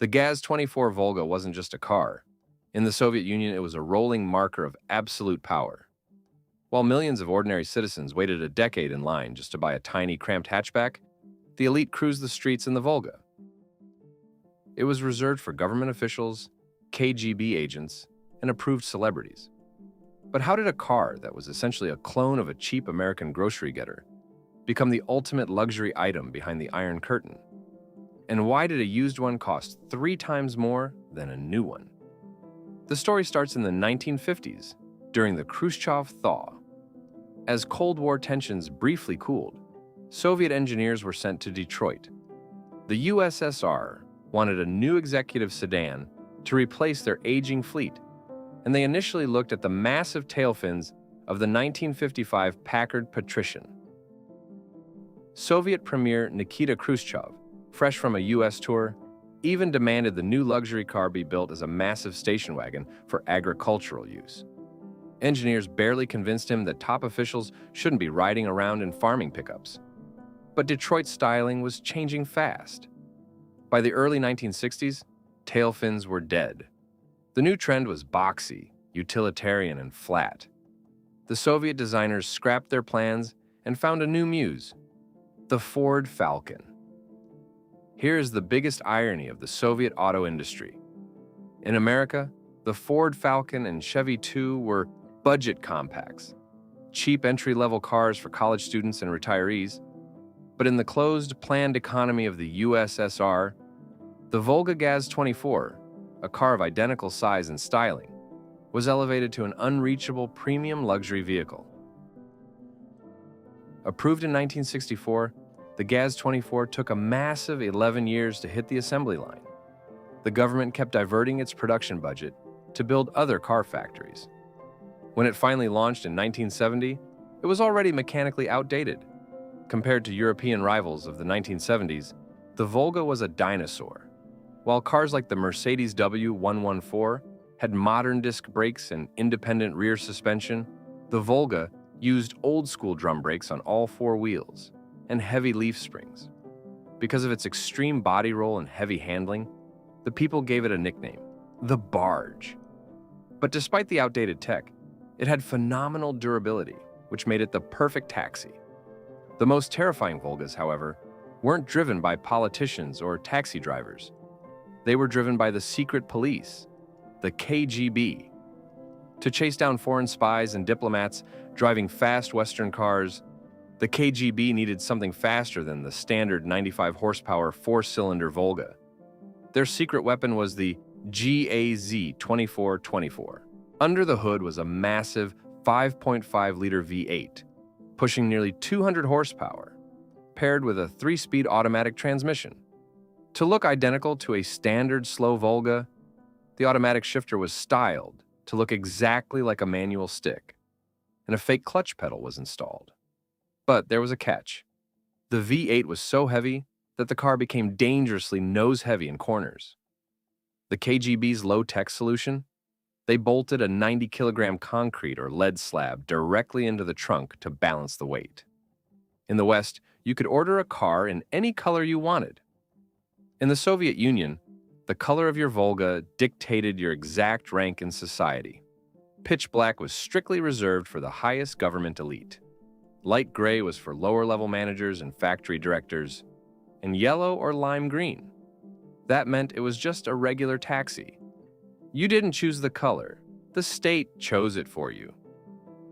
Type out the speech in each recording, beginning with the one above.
The GAZ-24 Volga wasn't just a car. In the Soviet Union, it was a rolling marker of absolute power. While millions of ordinary citizens waited a decade in line just to buy a tiny, cramped hatchback, the elite cruised the streets in the Volga. It was reserved for government officials, KGB agents, and approved celebrities. But how did a car that was essentially a clone of a cheap American grocery getter become the ultimate luxury item behind the Iron Curtain? And why did a used one cost 3 times more than a new one? The story starts in the 1950s, during the Khrushchev thaw. As Cold War tensions briefly cooled, Soviet engineers were sent to Detroit. The USSR wanted a new executive sedan to replace their aging fleet, and they initially looked at the massive tail fins of the 1955 Packard Patrician. Soviet Premier Nikita Khrushchev, fresh from a U.S. tour, even demanded the new luxury car be built as a massive station wagon for agricultural use. Engineers barely convinced him that top officials shouldn't be riding around in farming pickups. But Detroit's styling was changing fast. By the early 1960s, tail fins were dead. The new trend was boxy, utilitarian, and flat. The Soviet designers scrapped their plans and found a new muse, the Ford Falcon. Here is the biggest irony of the Soviet auto industry. In America, the Ford Falcon and Chevy 2 were budget compacts, cheap entry-level cars for college students and retirees. But in the closed, planned economy of the USSR, the Volga GAZ-24, a car of identical size and styling, was elevated to an unreachable premium luxury vehicle. Approved in 1964, the GAZ-24 took a massive 11 years to hit the assembly line. The government kept diverting its production budget to build other car factories. When it finally launched in 1970, it was already mechanically outdated. Compared to European rivals of the 1970s, the Volga was a dinosaur. While cars like the Mercedes W114 had modern disc brakes and independent rear suspension, the Volga used old-school drum brakes on all 4 wheels and heavy leaf springs. Because of its extreme body roll and heavy handling, the people gave it a nickname, the Barge. But despite the outdated tech, it had phenomenal durability, which made it the perfect taxi. The most terrifying Volgas, however, weren't driven by politicians or taxi drivers. They were driven by the secret police, the KGB. To chase down foreign spies and diplomats driving fast Western cars, the KGB needed something faster than the standard 95 horsepower 4-cylinder Volga. Their secret weapon was the GAZ-24. Under the hood was a massive 5.5-liter V8, pushing nearly 200 horsepower, paired with a 3-speed automatic transmission. To look identical to a standard slow Volga, the automatic shifter was styled to look exactly like a manual stick, and a fake clutch pedal was installed. But there was a catch. The V8 was so heavy that the car became dangerously nose-heavy in corners. The KGB's low-tech solution? They bolted a 90-kilogram concrete or lead slab directly into the trunk to balance the weight. In the West, you could order a car in any color you wanted. In the Soviet Union, the color of your Volga dictated your exact rank in society. Pitch black was strictly reserved for the highest government elite. Light gray was for lower-level managers and factory directors, and yellow or lime green. That meant it was just a regular taxi. You didn't choose the color, the state chose it for you.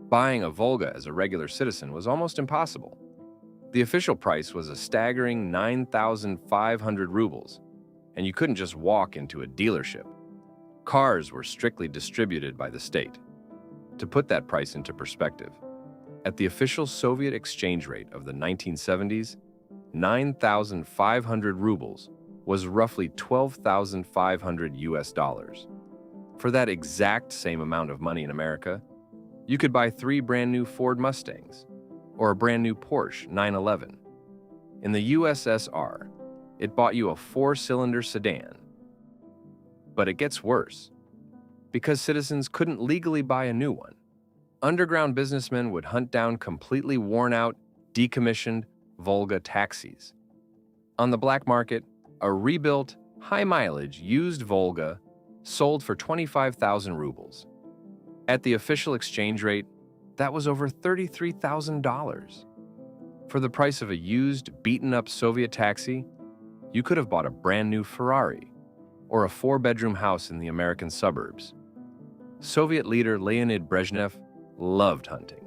Buying a Volga as a regular citizen was almost impossible. The official price was a staggering 9,500 rubles, and you couldn't just walk into a dealership. Cars were strictly distributed by the state. To put that price into perspective, at the official Soviet exchange rate of the 1970s, 9,500 rubles was roughly 12,500 US dollars. For that exact same amount of money in America, you could buy 3 brand new Ford Mustangs or a brand new Porsche 911. In the USSR, it bought you a 4-cylinder sedan. But it gets worse. Because citizens couldn't legally buy a new one, underground businessmen would hunt down completely worn-out, decommissioned Volga taxis. On the black market, a rebuilt high-mileage, used Volga sold for 25,000 rubles. At the official exchange rate, that was over $33,000. For the price of a used, beaten-up Soviet taxi, you could have bought a brand-new Ferrari or a four-bedroom house in the American suburbs. Soviet leader Leonid Brezhnev loved hunting,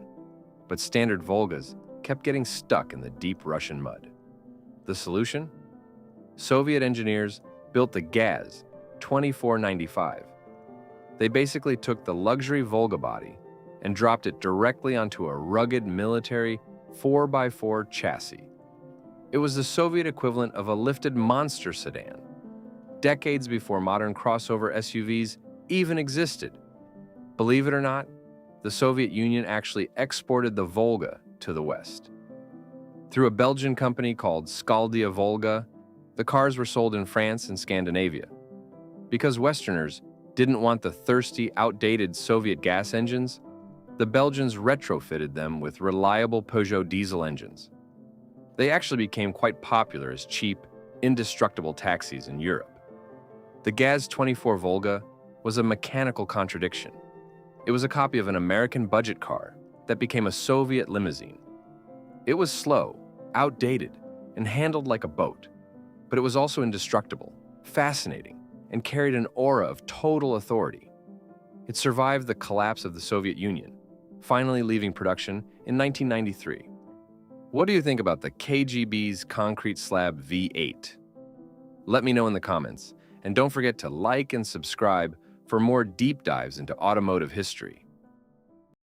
but standard Volgas kept getting stuck in the deep Russian mud. The solution? Soviet engineers built the GAZ-24 They basically took the luxury Volga body and dropped it directly onto a rugged military 4x4 chassis. It was the Soviet equivalent of a lifted monster sedan, decades before modern crossover SUVs even existed. Believe it or not, the Soviet Union actually exported the Volga to the West. Through a Belgian company called Skaldia Volga, the cars were sold in France and Scandinavia. Because Westerners didn't want the thirsty, outdated Soviet gas engines, the Belgians retrofitted them with reliable Peugeot diesel engines. They actually became quite popular as cheap, indestructible taxis in Europe. The GAZ-24 Volga was a mechanical contradiction. It was a copy of an American budget car that became a Soviet limousine. It was slow, outdated, and handled like a boat, but it was also indestructible, fascinating, and carried an aura of total authority. It survived the collapse of the Soviet Union, finally leaving production in 1993. What do you think about the KGB's concrete slab V8? Let me know in the comments, and don't forget to like and subscribe for more deep dives into automotive history.